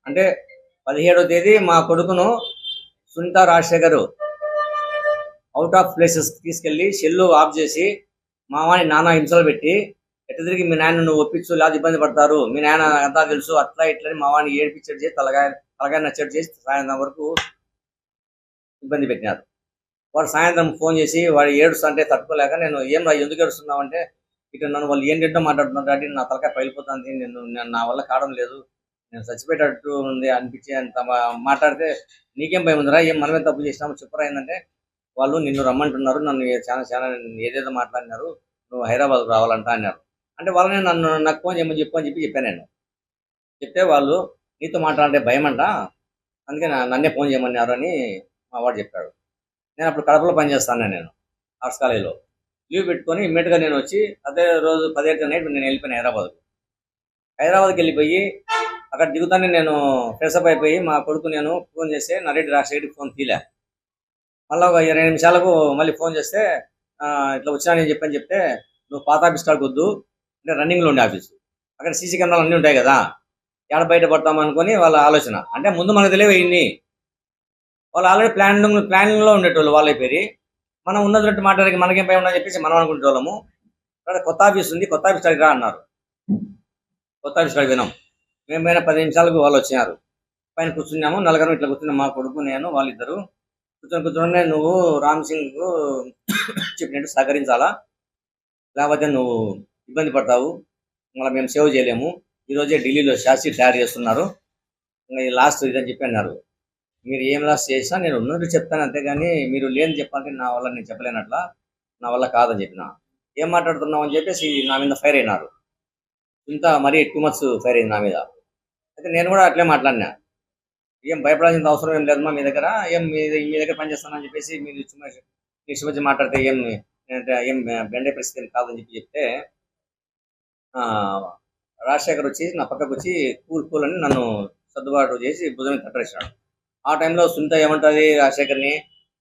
అంటే 17వ తేదీ మా కొడుకును Sunita Rajasekhar out of places తీసుకెళ్లి సెల్లు ఆఫ్ చేసి మా వాడిని నానా హింసలు పెట్టి ఎట్ట తిరిగి మీ నాయన నువ్వు ఒప్పించు లేదా ఇబ్బంది పడతారు, మీ నాయన అంతా తెలుసు అట్లా ఇట్లని మా వాడిని ఏడిపించడం చేసి తలగాయ నచ్చడం చేసి సాయంత్రం వరకు ఇబ్బంది పెట్టినారు. వాడు సాయంత్రం ఫోన్ చేసి వాడు ఏడుస్తుంటే తట్టుకోలేక నేను ఏం రా ఎందుకు ఏడుస్తున్నావు అంటే ఇటు నన్ను వాళ్ళు ఏంటంటో మాట్లాడుతున్నారు కాబట్టి నా తలకాయ పగిలిపోతుంది, నా వల్ల కావడం లేదు, నేను చచ్చిపోయేటట్టు ఉంది అనిపించి అంత మాట్లాడితే నీకేం భయం ఉందిరా, ఏం మనమే తప్పు చేసినాము చెప్పరా ఏంటంటే వాళ్ళు నిన్ను రమ్మంటున్నారు, నన్ను చాలా చాలా ఏదేదో మాట్లాడినారు, నువ్వు హైదరాబాద్ రావాలంట అన్నారు. అంటే వాళ్ళని నాకు ఫోన్ చేయమని చెప్పాను నేను. చెప్తే వాళ్ళు నీతో మాట్లాడే భయం అంట, అందుకే నన్నే ఫోన్ చేయమన్నారు అని మా వాడు చెప్పాడు. నేను అప్పుడు కడపలో పనిచేస్తాను, నేను ఆర్ట్స్ కాలేజీలో లీవ్ పెట్టుకొని ఇమ్మీడియట్గా నేను వచ్చి అదే రోజు 17 నైట్ నేను వెళ్ళిపోయాను హైదరాబాద్కి వెళ్ళిపోయి అక్కడ దిగుతానే నేను ఫ్రెషప్ అయిపోయి మా కొడుకు నేను ఫోన్ చేస్తే నరేడి రాజశేఖర్కి ఫోన్ తీలే. మళ్ళీ ఒక 20 నిమిషాలకు మళ్ళీ ఫోన్ చేస్తే ఇట్లా వచ్చినా నేను చెప్తే నువ్వు పాత ఆఫీస్ కాడికి వద్దు, అంటే రన్నింగ్లో ఉండే ఆఫీసు, అక్కడ సీసీ కెమెరాలు అన్నీ ఉంటాయి కదా, ఎక్కడ బయట పడతాం అనుకుని వాళ్ళ ఆలోచన. అంటే ముందు మనకు తెలియవు ఇన్ని, వాళ్ళు ఆల్రెడీ ప్లానింగ్లో ఉండేటోళ్ళు వాళ్ళ పేరు, మనం ఉన్నట్టు మాట్లాడికి మనకేం పై ఉందని చెప్పేసి మనం అనుకునే వాళ్ళము. అక్కడ కొత్త ఆఫీస్ ఉంది, కొత్త ఆఫీస్ కాడికి రా అన్నారు. కొత్త ఆఫీస్ కాడికి వినాం. మేము పైన 10 నిమిషాలకు వాళ్ళు వచ్చినారు. పైన కూర్చున్నాము, నలుగురం ఇట్లా కూర్చున్నాం, మా కొడుకు నేను వాళ్ళిద్దరు కూర్చొని నువ్వు రామ్ సింగ్ చెప్పినట్టు సహకరించాలా, లేకపోతే నువ్వు ఇబ్బంది పడతావు, మళ్ళీ మేము సేవ్ చేయలేము, ఈరోజే ఢిల్లీలో షార్ట్షీట్ తయారు చేస్తున్నారు, ఇంకా లాస్ట్ ఇదని చెప్పి అన్నారు. మీరు ఏం లాస్ట్ చేసినా నేను ఉన్నట్టు చెప్తాను, అంతేగాని మీరు లేని చెప్పాలంటే నా వల్ల నేను చెప్పలేనట్లా, నా వల్ల కాదని చెప్పిన. ఏం మాట్లాడుతున్నావు అని చెప్పేసి నా మీద ఫైర్ అయినారు. ఇంత మరీ 2 months ఫైర్ అయింది నా మీద. అయితే నేను కూడా అట్లే మాట్లాడినా, ఏం భయపడాల్సిన అవసరం ఏం లేదమ్మా, మీ దగ్గర ఏం మీ దగ్గర పనిచేస్తానని చెప్పేసి మీరు ఇష్టం మాట్లాడితే ఏం బెండే పరిస్థితి కాదని చెప్తే రాజశేఖర్ వచ్చి నా పక్కకు వచ్చి కూల్ అని నన్ను సర్దుబాటు చేసి భుజం తట్టరేసినాడు. ఆ టైంలో సునీత ఏమంటుంది రాజశేఖర్ని,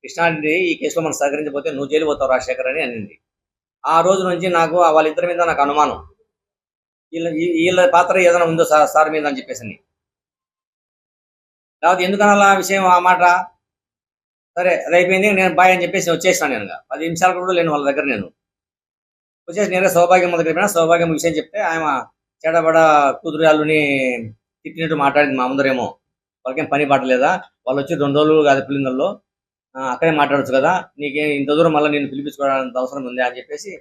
కృష్ణారెడ్డి ఈ కేసులో మనం సహకరించకపోతే నువ్వు జైలు పోతావు రాజశేఖర్ అని అనింది. ఆ రోజు నుంచి నాకు వాళ్ళిద్దరి మీద నాకు అనుమానం, వీళ్ళ పాత్ర ఏదైనా ఉందో సార్ మీద అని చెప్పేసి. లేకపోతే ఎందుకనాలా విషయం ఆ మాట. సరే అది అయిపోయింది, నేను బాయ్ అని చెప్పేసి వచ్చేసాను. నేను 10 నిమిషాలు కూడా లేను వాళ్ళ దగ్గర. నేను వచ్చేసి నేనే సౌభాగ్యం దగ్గర పోయినా, సౌభాగ్యం విషయం చెప్తే ఆమె చెడబడ కూతురు వాళ్ళని తిట్టినట్టు మాట్లాడింది మా ముందరేమో. వాళ్ళకేం పని పట్టలేదా, వాళ్ళు వచ్చి 2 రోజులు కాదు పిల్లల్లో, అక్కడే మాట్లాడచ్చు కదా, నీకేం ఇంత దూరం మళ్ళీ నేను పిలిపించుకోవడానికి అవసరం ఉంది అని చెప్పేసి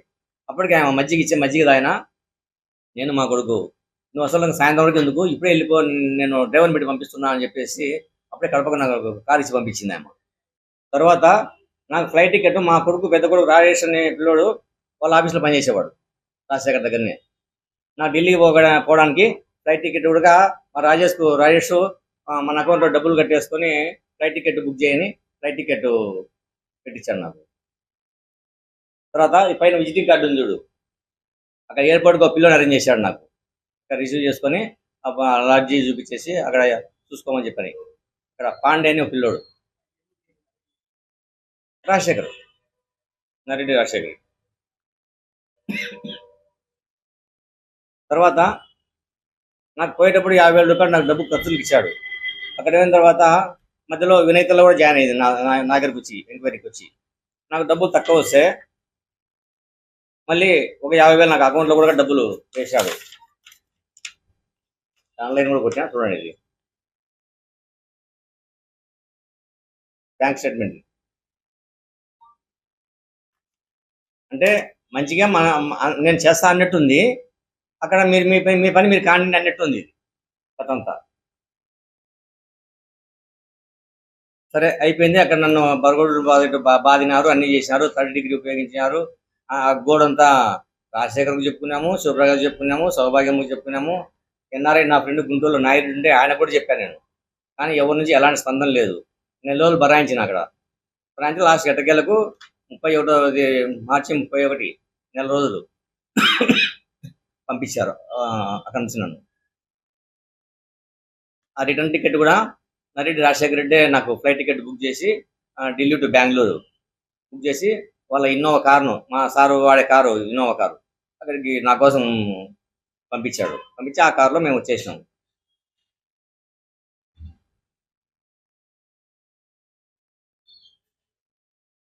అప్పటికి ఆమె మజ్జిగ తాగిన నేను మా కొడుకు, నువ్వు అసలు సాయంత్రం వరకు ఎందుకు, ఇప్పుడే వెళ్ళిపో, నేను డ్రైవర్ని పెట్టి పంపిస్తున్నా అని చెప్పేసి అప్పుడే కడపకు నాకు కారు ఇచ్చి పంపించింది ఆమె. తర్వాత నాకు ఫ్లైట్ టికెట్ మా కొడుకు పెద్ద కొడుకు రాజేష్ అనే పిల్లోడు వాళ్ళ ఆఫీస్లో పనిచేసేవాడు రాజశేఖర్ దగ్గరనే. నాకు ఢిల్లీకి పోవడానికి ఫ్లైట్ టికెట్ కూడా మా రాజేష్ మన అకౌంట్లో డబ్బులు కట్టేసుకొని ఫ్లైట్ టికెట్ బుక్ చేయని ఫ్లైట్ టికెట్ పెట్టించాడు నాకు. తర్వాత పైన విజిటింగ్ కార్డు ఉంది చూడు, అక్కడ ఎయిర్పోర్ట్కి ఒక పిల్లోని అరేంజ్ చేశాడు నాకు, అక్కడ రిసీవ్ చేసుకొని లాడ్జీ చూపించేసి అక్కడ చూసుకోమని చెప్పని. ఇక్కడ పాండే అని ఒక పిల్లోడు, రాజశేఖర్, నరెడ్డి రాజశేఖర్. తర్వాత నాకు పోయేటప్పుడు 50,000 రూపాయలు నాకు డబ్బు ఖర్చులకు ఇచ్చాడు. అక్కడ అయిన తర్వాత మధ్యలో వినయతలో కూడా జాయిన్ అయ్యింది నా దగ్గరకు వచ్చి ఎంక్వైరీకి వచ్చి. నాకు డబ్బులు తక్కువ వస్తే మళ్ళీ ఒక 50,000 నాకు అకౌంట్లో కూడా డబ్బులు వేశాడు. ఆన్లైన్ కూడా కొట్టినా చూడండి, ఇది బ్యాంక్ స్టేట్మెంట్. అంటే మంచిగా నేను చేస్తా అన్నట్టుంది, అక్కడ మీరు మీ పని మీరు కాండి అన్నట్టుంది ఇది కథంతా. సరే అయిపోయింది. అక్కడ నన్ను బరగొడు బాధినారు, అన్ని చేసినారు, 3rd degree ఉపయోగించినారు. ఆ గోడంతా రాజశేఖర్కి చెప్పుకున్నాము, శుభ్రగారికి చెప్పుకున్నాము, సౌభాగ్యంకి చెప్పుకున్నాము. ఎన్ఆర్ఐ నా ఫ్రెండ్ గుంటూరులో నాయుడు ఉంటే ఆయన కూడా చెప్పాను నేను, కానీ ఎవరి నుంచి ఎలాంటి స్పందన లేదు. 4 రోజులు బరాయించిన అక్కడ బరాయించి లాస్ట్ ఎట్టకేలకు 31 మార్చి 31 నెల రోజులు పంపించారు అక్కడి నుంచి నన్ను. ఆ రిటర్న్ టికెట్ కూడా నరెడ్డి రాజశేఖర్ రెడ్డి నాకు ఫ్లైట్ టికెట్ బుక్ చేసి ఢిల్లీ టు బెంగళూరు బుక్ చేసి వాళ్ళ ఇన్నోవా కారును, మా సారు వాడే కారు ఇన్నోవా కారు, అక్కడికి నా కోసం పంపించాడు. పంపించి ఆ కారులో మేము వచ్చేసినాం.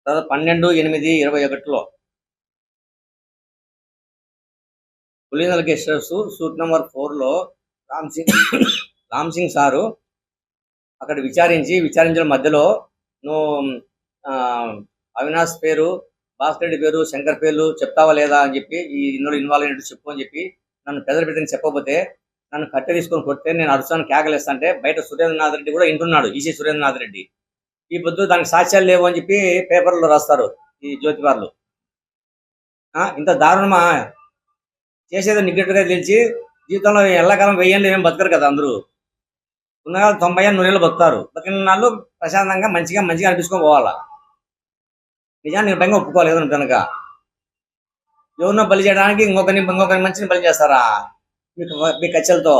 తర్వాత 12/8/21లో Pulivendula guest house suite number 4లో రామ్ సింగ్ సారు అక్కడ విచారించిన మధ్యలో నువ్వు అవినాష్ పేరు, భాస్కర్ రెడ్డి పేరు, శంకర్ పేర్లు చెప్తావా లేదా అని చెప్పి ఇందులో ఇన్వాల్వ్ అయినట్టు చెప్పు అని చెప్పి నన్ను పెద్దలు పెట్టని చెప్పకపోతే నన్ను కట్టె తీసుకొని కొడితే నేను అరుస్తాను కేకలేస్తా అంటే బయట సురేంద్రనాథ్ రెడ్డి కూడా ఇంటున్నాడు. ఈసీ సురేంద్రనాథ్ రెడ్డి ఈ పొద్దు దానికి సాక్ష్యాలు లేవు అని చెప్పి పేపర్లో రాస్తారు ఈ జ్యోతివార్లు. ఇంత దారుణమా? చేసేది నిగ్గట్టుగా తెలిసి జీవితంలో ఎల్లకాలం 1000 ఏళ్ళు ఏం బతకరు కదా. అందరూ ఉన్నగా 90 ఏళ్ళు 100 ఏళ్ళు బతుకుతారు. బతికిన నాళ్ళు ప్రశాంతంగా మంచిగా అనిపించుకొని పోవాలా. నిజాన్ని భయంగా ఒప్పుకోలేదు కనుక ఎవరినో బలి చేయడానికి ఇంకొకరిని మంచిని బలి చేస్తారా మీ కచ్చలతో?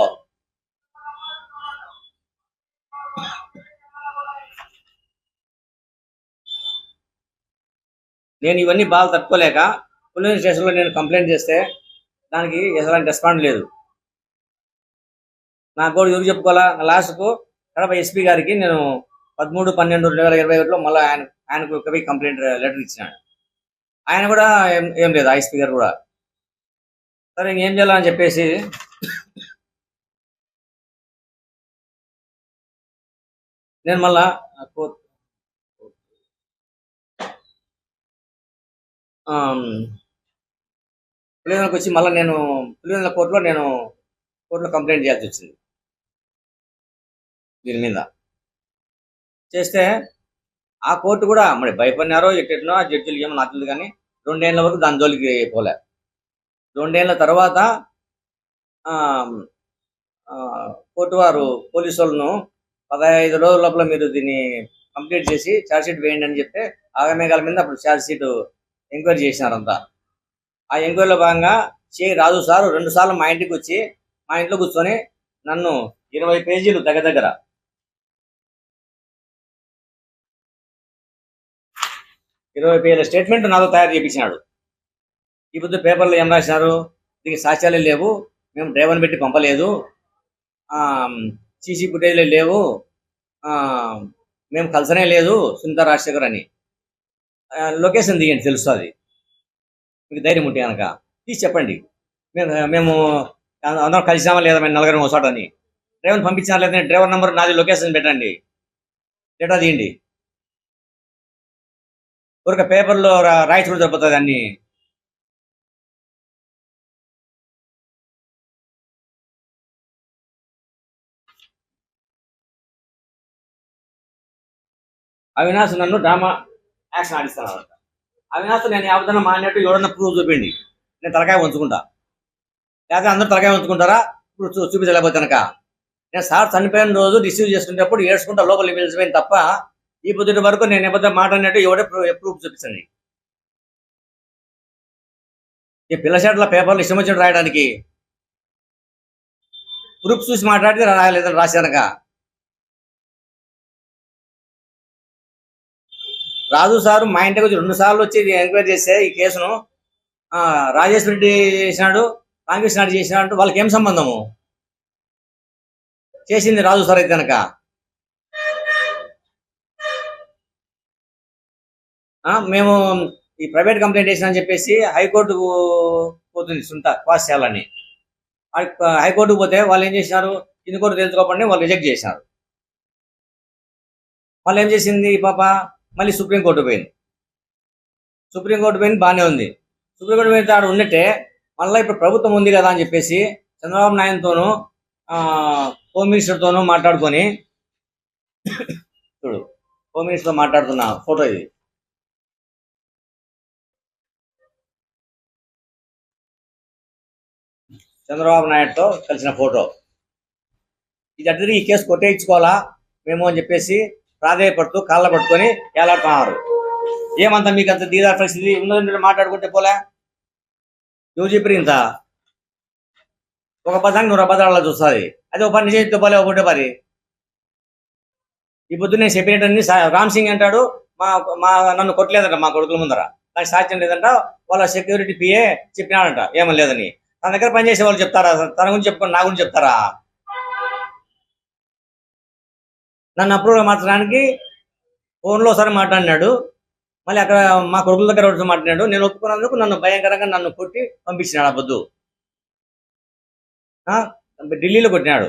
నేను ఇవన్నీ బాగా తట్టుకోలేక పోలీస్ స్టేషన్లో నేను కంప్లైంట్ చేస్తే దానికి ఎలాంటి రెస్పాండ్ లేదు. నాకు కూడా ఎవరు చెప్పుకోవాలా? నా లాస్ట్కు కడప ఎస్పీ గారికి నేను 13/12/2021లో మళ్ళీ ఆయనకు ఒక కంప్లైంట్ లెటర్ ఇచ్చినాడు. ఆయన కూడా ఏం లేదు, ఆ ఎస్పీ గారు కూడా. సరే ఇంకేం చేయాలని చెప్పేసి నేను మళ్ళా పులివెందులకు వచ్చి మళ్ళీ నేను పులివెందుల కోర్టులో కంప్లైంట్ చేయాల్సి వచ్చింది. దీని మీద చేస్తే ఆ కోర్టు కూడా మరి భయపడినారో ఎట్టెట్నో ఆ జడ్జిలు ఏమో నాకు తెలియదు, కానీ 2 ఏళ్ళ వరకు దాని జోలికి పోలే. 2 ఏళ్ళ తర్వాత కోర్టు వారు పోలీసు వాళ్ళను 15 రోజుల లోపల మీరు దీన్ని కంప్లీట్ చేసి ఛార్జ్షీట్ వేయండి అని చెప్తే ఆగమేఘాల మీద అప్పుడు ఛార్జ్షీట్ ఎంక్వైరీ చేసినారంతా. ఆ ఎంక్వైరీలో భాగంగా రాజు సార్ 2 సార్లు మా ఇంటికి వచ్చి మా ఇంట్లో కూర్చొని నన్ను 20 పేజీలు దగ్గర 20 పేజీల స్టేట్మెంట్ నాతో తయారు చేయించినాడు. ఈ పొద్దు పేపర్లో ఏం రాసినారు? దీనికి సాక్ష్యాలే లేవు, మేము డ్రైవర్ని పెట్టి పంపలేదు, సీసీ ఫుటేజ్లే లేవు, మేము కలిసనే లేదు సునీత రాజశేఖర్ అని. లొకేషన్ దిగండి తెలుస్తుంది మీకు ధైర్యం ఉంటే కనుక తీసి చెప్పండి. మేము అందరం కలిసినామా లేదా మేము నలుగురం ఒకసాటని. డ్రైవర్ని పంపించినా లేదా డ్రైవర్ నెంబర్ నాది, లొకేషన్ పెట్టండి, డేటా తీయండి. ఊరిక పేపర్లో రాయించుకుంటూ సరిపోతుంది అన్ని. అవినాష్ నన్ను డ్రామా యాక్షన్ ఆడిస్తాను. అవినాష్ నేను యావదన్నా మానేట్టు ఎవడన్నా ప్రూఫ్ చూపిండి, నేను తలకాయ ఉంచుకుంటా. లేకపోతే అందరూ తలకాయ ఉంచుకుంటారా? ఇప్పుడు చూపించలేకపోతే కనుక నేను సార్ చనిపోయిన రోజు రిసీవ్ చేసుకునేటప్పుడు ఏడ్చుకుంటా లోపలికి వెళ్ళిపోయింది తప్ప ఈ పొద్దుటి వరకు నేను ఎప్పుడు మాట్లాడినట్టు ఎవడే ప్రూఫ్ చూపించండి. ఈ పిల్లషాట్ల పేపర్లు ఇష్టం వచ్చినట్టు రాయడానికి ప్రూఫ్ చూసి మాట్లాడితే రాయలేదని రాశానక. రాజు సారు మా ఇంటికి వచ్చి 2 సార్లు వచ్చి ఎంక్వైరీ చేస్తే ఈ కేసును రాజేశ్వర రెడ్డి చేసినాడు, కాంగ్రెస్ నాయుడు చేసినాడు, వాళ్ళకి ఏం సంబంధము? చేసింది రాజు సార్ అయితే కనుక మేము ఈ ప్రైవేట్ కంప్లైంట్ చేసినా అని చెప్పేసి హైకోర్టుకు పోతుంది సుంత క్వాస్ చేయాలని. హైకోర్టుకు పోతే వాళ్ళు ఏం చేసినారు? కింది కోర్టు తెలుసుకోకుండా వాళ్ళు రిజెక్ట్ చేసినారు. వాళ్ళు ఏం చేసింది పాప? మళ్ళీ సుప్రీంకోర్టు పోయింది. బాగానే ఉంది. సుప్రీంకోర్టు పోయిన ఆడ ఉన్నట్టే మళ్ళీ ఇప్పుడు ప్రభుత్వం ఉంది కదా అని చెప్పేసి చంద్రబాబు నాయుడుతోనూ హోమ్ మినిస్టర్తోనూ మాట్లాడుకొని చూడు, హోమ్ మినిస్టర్తో మాట్లాడుతున్న ఫోటో ఇది. చంద్రబాబు నాయుడుతో కలిసిన ఫోటో ఇది. అట్లనే ఈ కేసు కొట్టేయించుకోవాలా మేము అని చెప్పేసి ప్రాధాయపడుతూ కాళ్ళ పట్టుకొని ఏలాడుతున్నారు. ఏమంతా మీకు అంత దీదా పరిస్థితి ఉన్నది మాట్లాడుకుంటే పోలే? నువ్వు చెప్పి ఇంత ఒక పదానికి 100 అబద్ధాలు చూస్తుంది. అది ఒక పని నిజం పోలే ఒకటే పని. ఈ పొద్దు నేను చెప్పినట్టని రామ్ సింగ్ అంటాడు నన్ను కొట్టలేదంట మా కొడుకుల ముందర, నాకు సాక్ష్యం లేదంట, వాళ్ళ సెక్యూరిటీ పిఏ చెప్పినాడంట ఏమని లేదని. తన దగ్గర పనిచేసే వాళ్ళు చెప్తారా? తన గురించి చెప్పుకొని నా గురించి చెప్తారా? నన్ను అప్రూవ్ మార్చడానికి ఫోన్లో ఒకసారి మాట్లాడినాడు, మళ్ళీ అక్కడ మా కొడుకుల దగ్గర ఒకటి మాట్లాడాడు. నేను ఒప్పుకున్నందుకు నన్ను భయంకరంగా నన్ను కొట్టి పంపించినాడు ఆ పొద్దు. ఢిల్లీలో కొట్టినాడు.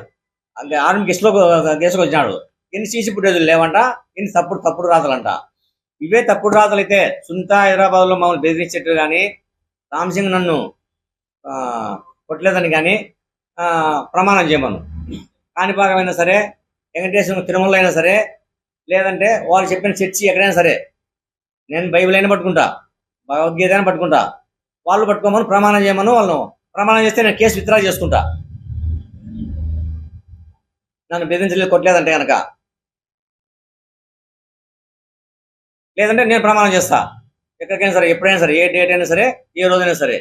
అంటే ఆర్మీ గెస్ట్కి వచ్చినాడు. ఎన్ని సీసీ ఫుటేజీలు లేవంట, ఎన్ని తప్పుడు రాతలంట. ఇవే తప్పుడు రాతలు అయితే సునీత హైదరాబాద్లో మమ్మల్ని బెదిరించేట్టు కానీ, రామ్ సింగ్ నన్ను కొట్టలేదని కానీ ప్రమాణం చేయమను. కాణిపాకమైనా సరే, వెంకటేశ్వర తిరుమల అయినా సరే, లేదంటే వాళ్ళు చెప్పిన చర్చి ఎక్కడైనా సరే, నేను బైబిల్ అయినా పట్టుకుంటా, భగవద్గీత అయినా పట్టుకుంటా. వాళ్ళు పట్టుకోమని ప్రమాణం చేయమను. వాళ్ళను ప్రమాణం చేస్తే నేను కేసు విత్డ్రా చేసుకుంటా. నన్ను బెదిరించలేదు, కొట్టలేదంటే కనుక. లేదంటే నేను ప్రమాణం చేస్తా, ఎక్కడికైనా సరే, ఎప్పుడైనా సరే, ఏ డేట్ అయినా సరే, ఏ రోజైనా సరే.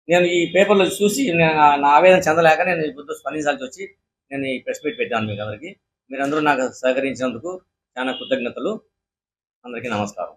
నేను ఈ పేపర్లో చూసి నా ఆవేదన చెందలేక నేను ఈ పొద్దు స్పందించాల్సి వచ్చి నేను ఈ ప్రెస్ మీట్ పెట్టాను మీకు అందరికీ. మీరందరూ నాకు సహకరించినందుకు చాలా కృతజ్ఞతలు. అందరికీ నమస్కారం.